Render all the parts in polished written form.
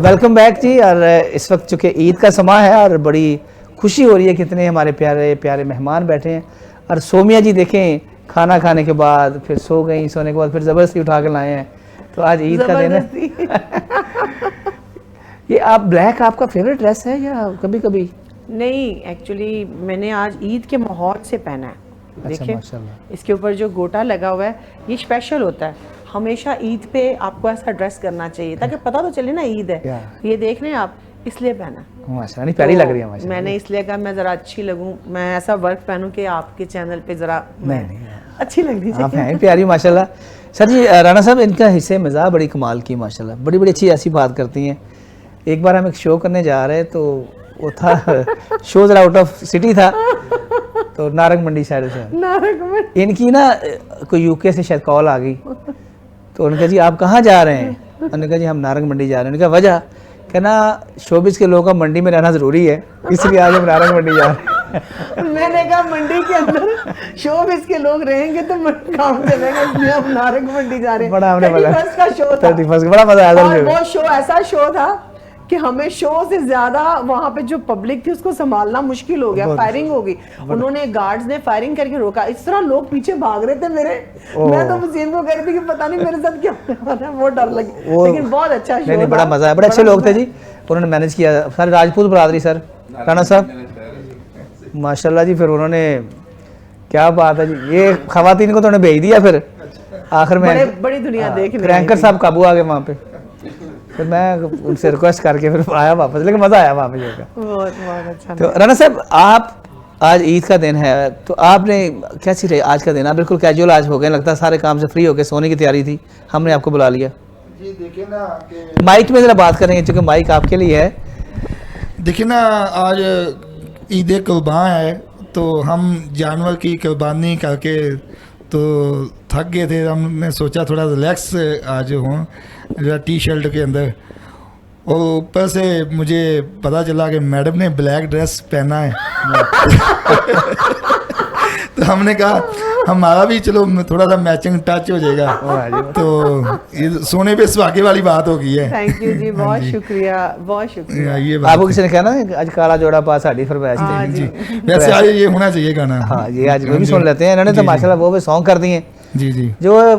Welcome back जी। और इस वक्त चूँकि ईद का समा है और बड़ी खुशी हो रही है, कितने हमारे प्यारे प्यारे मेहमान बैठे हैं। और सोमिया जी देखें, खाना खाने के बाद फिर सो गई, सोने के बाद फिर ज़बरदस्ती उठा के लाए हैं। तो आज ईद का दिन है। ये आप ब्लैक आपका फेवरेट ड्रेस है या कभी कभी? नहीं, एक्चुअली मैंने आज ईद के माहौल से पहना है। देखिए इसके ऊपर जो गोटा लगा हुआ है ये स्पेशल होता है। हमेशा ईद पे आपको ऐसा ड्रेस करना चाहिए ताकि पता तो चले ना ईद है। ये देख रहे हैं आप, इसलिए पहना। माशाल्लाह, नहीं प्यारी लग रही है माशाल्लाह। मैंने इसलिए कहा मैं ज़रा अच्छी लगूं, मैं ऐसा वर्क पहनूं कि आपके चैनल पे ज़रा नहीं अच्छी लगनी चाहिए। आप हैं प्यारी माशाल्लाह। सर जी, राना साहब इनका हिस्से मज़ा बड़ी कमाल की माशाल्लाह, बड़ी बड़ी अच्छी ऐसी बात करती हैं। एक बार हम एक शो करने जा रहे तो वो था शो ज़रा आउट ऑफ सिटी था, तो नारंग मंडी साइड से इनकी ना कोई यूके से शायद कॉल आ गई। तो उन्होंने कहा जी आप कहाँ जा रहे हैं? उन्होंने कहा जी हम नारंग मंडी जा रहे हैं। उन्होंने कहा वजह? कहना शोबिस के लोगों का मंडी में रहना ज़रूरी है, इसलिए आज हम नारंग मंडी जा रहे हैं। मैंने कहा मंडी के अंदर शोबिस के लोग रहेंगे तो काम चलेगा, इसलिए हम नारंग मंडी जा रहे हैं। बड़ा हमने मजा, 31 का शो था, 31 बड़ा मजा आया। और वो शो ऐसा शो था कि हमें शो से ज्यादा वहां पे जो पब्लिक थी उसको संभालना मुश्किल हो गया। फायरिंग हो गई, उन्होंने गार्ड्स ने फायरिंग करके रोका। इस तरह लोग पीछे भाग रहे थे मेरे। मैं तो वसीम को कह रही थी कि पता नहीं मेरे साथ क्या होने वाला है, वो डर लगी। लेकिन बहुत अच्छा शो था, बड़ा मजा आया, बड़े अच्छे लोग थे जी। उन्होंने मैनेज किया, सारे राजपूत बरादरी। सर राणा साहब माशाल्लाह जी, फिर उन्होंने क्या बात है जी, ये खवातीन को तो उन्होंने भेज दिया। फिर आखिर में बड़ी दुनिया देखने, एंकर साहब काबू आ गए वहाँ पे। फिर मैं उनसे रिक्वेस्ट करके फिर आया वापस, लेकिन मज़ा आया वहाँ पे जाकर। बहुत अच्छा। तो राणा साहब, आप आज ईद का दिन है तो आपने कैसी रही आज का दिन? आप बिल्कुल कैजुअल आज हो गए, लगता है सारे काम से फ्री होकर सोने की तैयारी थी, हमने आपको बुला लिया। जी देखिए ना कि माइक में ज़रा बात करेंगे क्योंकि माइक आपके लिए है। देखिए ना, आज ईद कुर्बान है तो हम जानवर की कुर्बानी करके तो थक गए थे। हमने सोचा थोड़ा रिलैक्स आज हों टी शर्ट के अंदर, और ऊपर से मुझे पता चला कि मैडम ने ब्लैक ड्रेस पहना है। तो हमने कहा हमारा भी चलो थोड़ा सा मैचिंग टच हो जाएगा, तो ये सोने पे सुहागे वाली बात हो गई है। थैंक यू जी, बहुत शुक्रिया, बहुत शुक्रिया। ये आपको किसी ने कहना है आज काला जोड़ा पास साड़ी फरमाइश थी जी, वैसे आज ये होना चाहिए गाना। हाँ ये आज वो भी सुन लेते हैं। इन्होंने तो माशाल्लाह वो भी सॉन्ग कर दिए जी जी, जो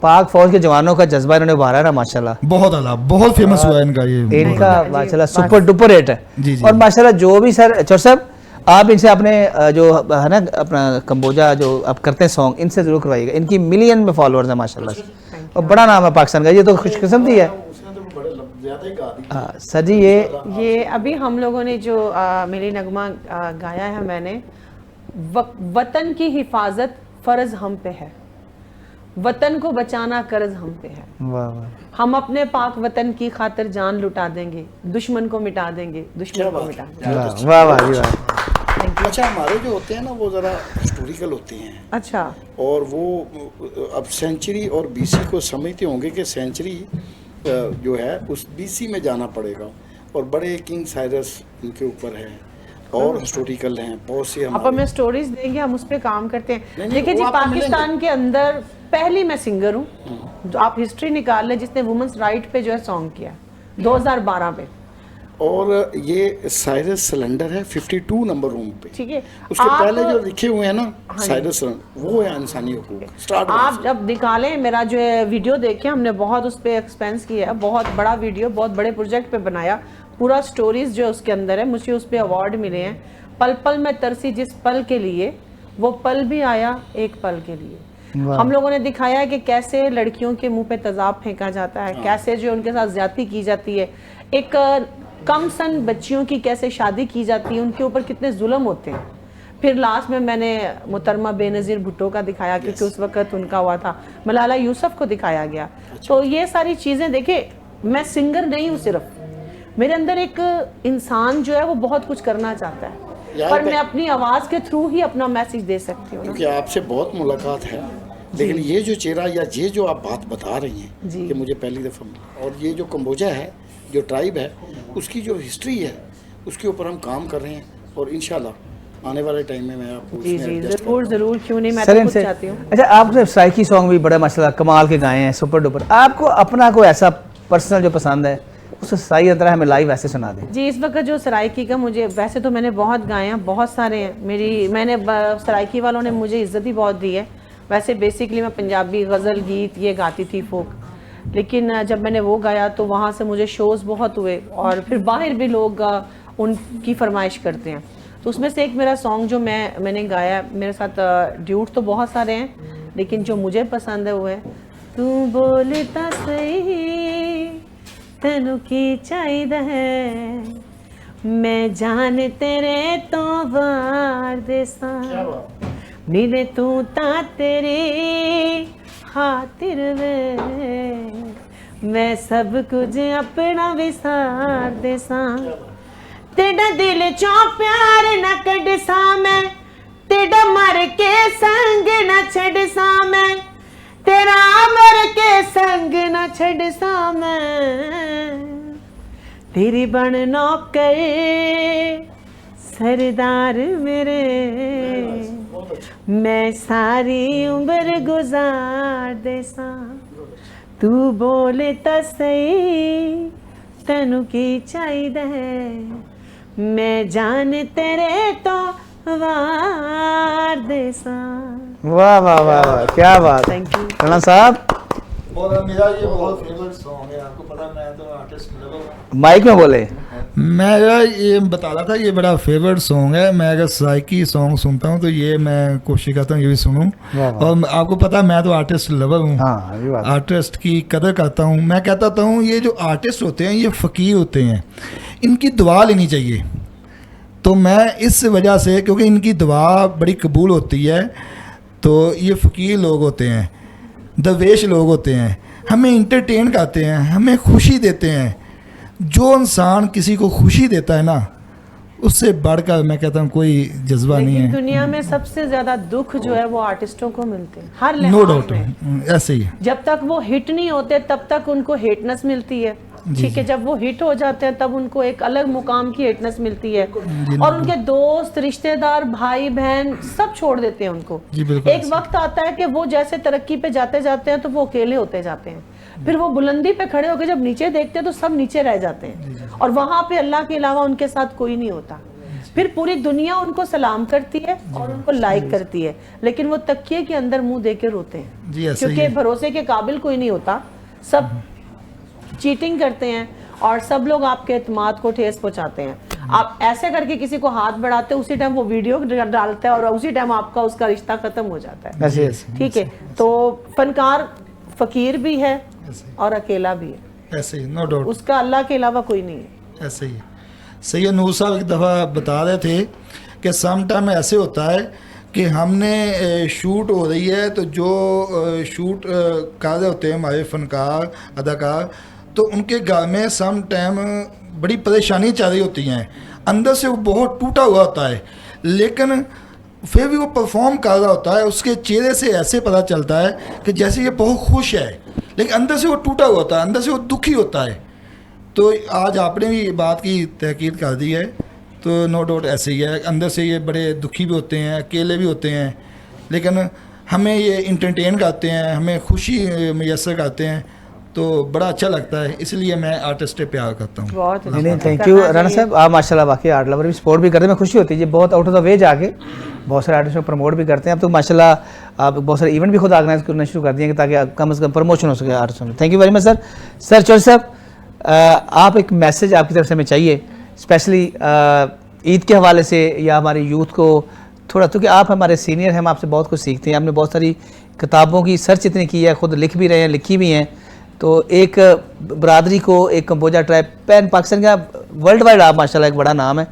पाक फौज के जवानों का जज्बा इन्होंने उभारा है ना माशाल्लाह, बहुत आला, बहुत फेमस हुआ है इनका माशाल्लाह सुपर डुपर हिट है जी। और माशाल्लाह जो भी सर चौर साहब आप इनसे अपने जो है ना अपना कंबोजा जो आप करते हैं सॉन्ग, इनसे जरूर करवाइएगा। इनकी मिलियन में फॉलोअर्स हैं माशाल्लाह और बड़ा नाम है पाकिस्तान का। ये तो खुशकिस्मती है। हाँ सर जी, ये अभी हम लोगों ने जो मिली नगमा गाया है मैंने, वतन की हिफाजत फर्ज हम पे है, वतन को बचाना कर्ज हम पे है। वाह वाह। हम अपने पाक वतन की खातिर जान लुटा देंगे, दुश्मन को मिटा देंगे, दुश्मन को मिटा देंगे। वाह वाह जी वाह। अच्छा, हमारे जो होते हैं ना वो ज़रा हिस्टोरिकल होते हैं। अच्छा, और वो अब सेंचुरी और बीसी को समझते होंगे कि सेंचुरी जो है उस बीसी में जाना पड़ेगा, और बड़े किंग साइरस इनके ऊपर है और हिस्टोरिकल हैं बहुत से। अब हमें स्टोरीज देंगे, हम उस पर काम करते हैं। देखिए जी, पाकिस्तान के अंदर पहली मैं सिंगर हूँ जो आप हिस्ट्री निकाल लें जिसने वुमेन्स राइट पे जो है सॉन्ग किया 2012 में। और ये साइरस सिलेंडर है 52 नंबर रूम पे, ठीक है। उसके पहले जो लिखे हुए हैं ना साइरस वो है इंसानी हुकूक स्टार्ट। आप जब निकालें मेरा जो है वीडियो देखें, हमने बहुत उस पर एक्सपेंस किया है, बहुत बड़ा वीडियो, बहुत बड़े प्रोजेक्ट पे बनाया, पूरा स्टोरीज जो उसके अंदर है। मुझे उस पर अवार्ड मिले हैं। पल पल में तरसी जिस पल के लिए, वो पल भी आया एक पल के लिए। हम लोगों ने दिखाया है कि कैसे लड़कियों के मुंह पे तेजाब फेंका जाता है, कैसे जो उनके साथ ज्यादती की जाती है, एक कम सन बच्चियों की कैसे शादी की जाती है, उनके ऊपर कितने जुल्म होते हैं। फिर लास्ट में मैंने मुहतरमा बेनज़ीर भुट्टो का दिखाया क्योंकि उस वक्त उनका हुआ था, मलाला यूसुफ को दिखाया गया। तो ये सारी चीज़ें देखिए, मैं सिंगर नहीं हूँ सिर्फ, मेरे अंदर एक इंसान जो है वो बहुत कुछ करना चाहता है, पर मैं अपनी आवाज़ के थ्रू ही अपना मैसेज दे सकती हूँ। क्योंकि आपसे बहुत मुलाकात है, लेकिन ये जो चेहरा या ये जो आप बात बता रही हैं, ये मुझे पहली दफ़ा मिला। और ये जो कंबोजा है, जो ट्राइब है, उसकी जो हिस्ट्री है उसके ऊपर हम काम कर रहे हैं, और इंशाल्लाह आने वाले टाइम में मैं आपको जरूर क्यों नहीं, मैं तो खुद चाहती हूँ। अच्छा, आपने स्ट्राइकी सॉन्ग भी बड़ा माशाल्लाह कमाल के गाए हैं, सुपर डुपर। आपको अपना कोई ऐसा पर्सनल जो पसंद है, उस सराइकी हमें लाइव ऐसे सुना दें। जी, इस वक्त जो सराइकी का, मुझे वैसे तो मैंने बहुत गाए हैं, बहुत सारे हैं मैंने सराइकी वालों ने मुझे इज्जत भी बहुत दी है। वैसे बेसिकली मैं पंजाबी गज़ल गीत ये गाती थी, फोक, लेकिन जब मैंने वो गाया तो वहाँ से मुझे शोज़ बहुत हुए और फिर बाहर भी लोग उनकी फरमाइश करते हैं। तो उसमें से एक मेरा सॉन्ग जो मैंने गाया, मेरे साथ ड्यूट तो बहुत सारे हैं, लेकिन जो मुझे पसंद है वो है तू बोलता सही तेनू की चाहिदा है, मैं जान तेरे तो वार देसा, नीले तू ता तेरी खातिर वे, मैं सब कुछ अपना विसार देसा, तेरा दिल चो प्यार न कड़ सा मैं, तेरा मर के संग न छड़ सा मैं, तेरा मर के संग न छड़ सा मैं, तेरी बन नौकर सरदार मेरे, मैं सारी उम्र गुजार देसा, तू बोले तो सही तेनू की चाहिदा है, मैं जान तेरे तो वार देसा। वाह वाह वाह वाह, क्या बात। थैंक यू राणा साहब। और मेरा ये बहुत फेवरेट सॉन्ग है, आपको पता मैं तो आर्टिस्ट लवर। माइक में बोले। मैं ये बता रहा था, ये बड़ा फेवरेट सॉन्ग है। मैं अगर सराइकी सॉन्ग सुनता हूँ तो ये मैं कोशिश करता हूँ ये भी सुनूं। और आपको पता मैं तो आर्टिस्ट लवर हूँ। हाँ, ये बात। आर्टिस्ट की कदर करता हूँ। मैं कहता हूँ ये जो आर्टिस्ट होते हैं ये फ़कीर होते हैं, इनकी दुआ लेनी चाहिए। तो मैं इस वजह से, क्योंकि इनकी दुआ बड़ी कबूल होती है, तो ये फ़कीर लोग होते हैं, दरवेश लोग होते हैं, हमें इंटरटेन करते हैं, हमें खुशी देते हैं। जो इंसान किसी को खुशी देता है ना, उससे बढ़कर मैं कहता हूँ कोई जज्बा नहीं लेकिन है। दुनिया में सबसे ज्यादा दुख जो है वो आर्टिस्टों को मिलते हैं, हर नो लिहाज डाउट, में। ऐसे ही है। जब तक वो हिट नहीं होते तब तक उनको हेटनेस मिलती है, ठीक है। जब वो हिट हो जाते हैं तब उनको एक अलग मुकाम की हेटनेस मिलती है, और उनके दोस्त, रिश्तेदार, भाई बहन सब छोड़ देते हैं उनको। जी बिल्कुल। एक वक्त आता है कि वो जैसे तरक्की पे जाते जाते हैं तो वो अकेले होते जाते हैं, फिर वो बुलंदी पे खड़े होकर जब नीचे देखते हैं तो सब नीचे रह जाते हैं, और वहां पे अल्लाह के अलावा उनके साथ कोई नहीं होता। फिर पूरी दुनिया उनको सलाम करती है और उनको लाइक करती है, लेकिन वो तकिए के अंदर मुंह देकर रोते हैं, जी ऐसे ही क्योंकि है। भरोसे के काबिल कोई नहीं होता। सब चीटिंग करते हैं और सब लोग आपके एतमाद को ठेस पहुंचाते हैं। आप ऐसे करके किसी को हाथ बढ़ाते हैं, उसी टाइम वो वीडियो डालता है और उसी टाइम आपका उसका रिश्ता खत्म हो जाता है। ऐसे ऐसे। ठीक है, तो फनकार फकीर भी है और अकेला भी है, ऐसे ही, नो डाउट, उसका अल्लाह के अलावा कोई नहीं है। ऐसे ही। सैयद नूर साहब एक दफ़ा बता रहे थे कि सम टाइम ऐसे होता है कि हमने शूट हो रही है, तो जो शूट कर रहे होते हैं हमारे फनकार, अदाकार, तो उनके घर में सम टाइम बड़ी परेशानी चल रही होती हैं, अंदर से वो बहुत टूटा हुआ होता है, लेकिन फिर भी वो परफॉर्म कर रहा होता है। उसके चेहरे से ऐसे पता चलता है कि जैसे ये बहुत खुश है, लेकिन अंदर से वो टूटा हुआ होता है, अंदर से वो दुखी होता है। तो आज आपने भी बात की तहकीद कर दी है, तो नो डाउट ऐसे ही है, अंदर से ये बड़े दुखी भी होते हैं, अकेले भी होते हैं, लेकिन हमें ये इंटरटेन करते हैं, हमें खुशी मैसर करते हैं, तो बड़ा अच्छा लगता है। इसलिए मैं आर्टिस्ट से प्यार करता हूँ। बहुत नहीं नहीं, थैंक यू राणा साहब। आप माशाल्लाह वाकई आर्ट लवर भी, सपोर्ट भी करते हैं, मैं खुशी होती है जी, बहुत आउट ऑफ द वे जाके बहुत सारे आर्टिस्ट को प्रमोट भी करते हैं। अब तो माशाल्लाह आप बहुत सारे इवेंट भी खुद ऑर्गेनाइज करना शुरू कर दिए ताकि कम से कम प्रमोशन हो सके आर्टिस्टों में। Thank you very much sir. Sir Chaudhary sahab, आप एक मैसेज आपकी तरफ से हमें चाहिए, स्पेशली ईद के हवाले से या हमारे यूथ को थोड़ा, क्योंकि आप हमारे सीनियर हैं, हम आपसे बहुत कुछ सीखते हैं, आपने बहुत सारी किताबों की सर्च इतनी की है, खुद लिख भी रहे हैं, लिखी भी हैं, तो एक बरादरी को, एक कंबोजा ट्राइब पैन पाकिस्तान का वर्ल्ड वाइड आप माशाल्लाह एक बड़ा नाम है,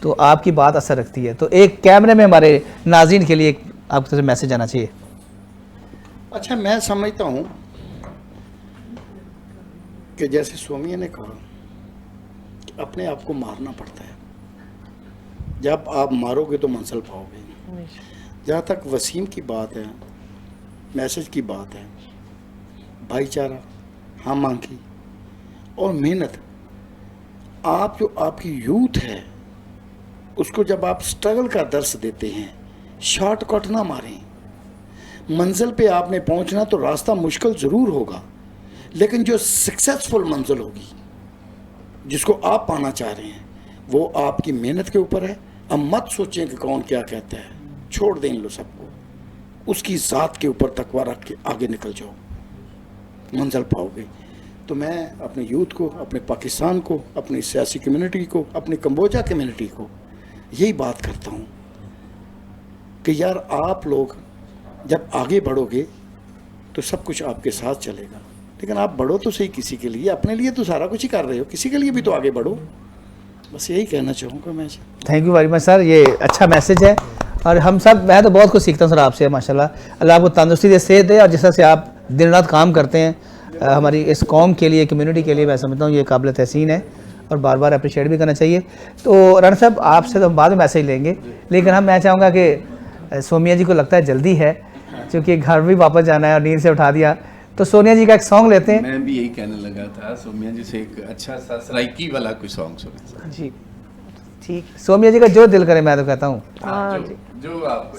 तो आपकी बात असर रखती है, तो एक कैमरे में हमारे नाज़रीन के लिए एक आपकी तरफ से मैसेज आना चाहिए। अच्छा, मैं समझता हूँ कि जैसे स्वामी ने कहा कि अपने आप को मारना पड़ता है, जब आप मारोगे तो मंजिल पाओगे। जहाँ तक वसीम की बात है, मैसेज की बात है, भाईचारा, हम आंखी और मेहनत, आप जो आपकी यूथ है उसको जब आप स्ट्रगल का दर्स देते हैं, शॉर्टकट ना मारें। मंजिल पे आपने पहुंचना तो रास्ता मुश्किल ज़रूर होगा, लेकिन जो सक्सेसफुल मंजिल होगी जिसको आप पाना चाह रहे हैं वो आपकी मेहनत के ऊपर है। अब मत सोचें कि कौन क्या कहता है, छोड़ दें इन लो सबको, उसकी ज़ात के ऊपर तकवा रख के आगे निकल जाओ, मंजिल पाओगे। तो मैं अपने यूथ को, अपने पाकिस्तान को, अपनी सियासी कम्युनिटी को, अपनी कंबोजा कम्युनिटी को यही बात करता हूँ कि यार आप लोग जब आगे बढ़ोगे तो सब कुछ आपके साथ चलेगा, लेकिन आप बढ़ो तो सही किसी के लिए, अपने लिए तो सारा कुछ ही कर रहे हो, किसी के लिए भी तो आगे बढ़ो। बस यही कहना चाहूँगा मैं। Thank you very much sir, ये अच्छा मैसेज है और हम सब, मैं तो बहुत कुछ सीखता हूँ सर आपसे माशाल्लाह। अल्लाह आपको तंदुरुस्ती दे, सेहत दे, और जिस तरह से आप दिन रात काम करते हैं हमारी इस कौम के लिए, कम्युनिटी के लिए, मैं समझता हूँ ये काबिल तहसीन है और बार बार अप्रिशिएट भी करना चाहिए। तो राणा साहब आपसे तो हम बाद में मैसेज लेंगे, लेकिन मैं चाहूँगा कि सोमिया जी को लगता है जल्दी है क्योंकि घर भी वापस जाना है और नींद से उठा दिया, तो सोनिया जी का एक सॉन्ग लेते हैं। मैं भी यही कहने लगा था, सोमिया जी से एक अच्छा सा सराइकी वाला कोई सॉन्ग सुने जी ठीक, सोमिया जी का जो दिल करे, मैं तो कहता हूँ हाँ जो आप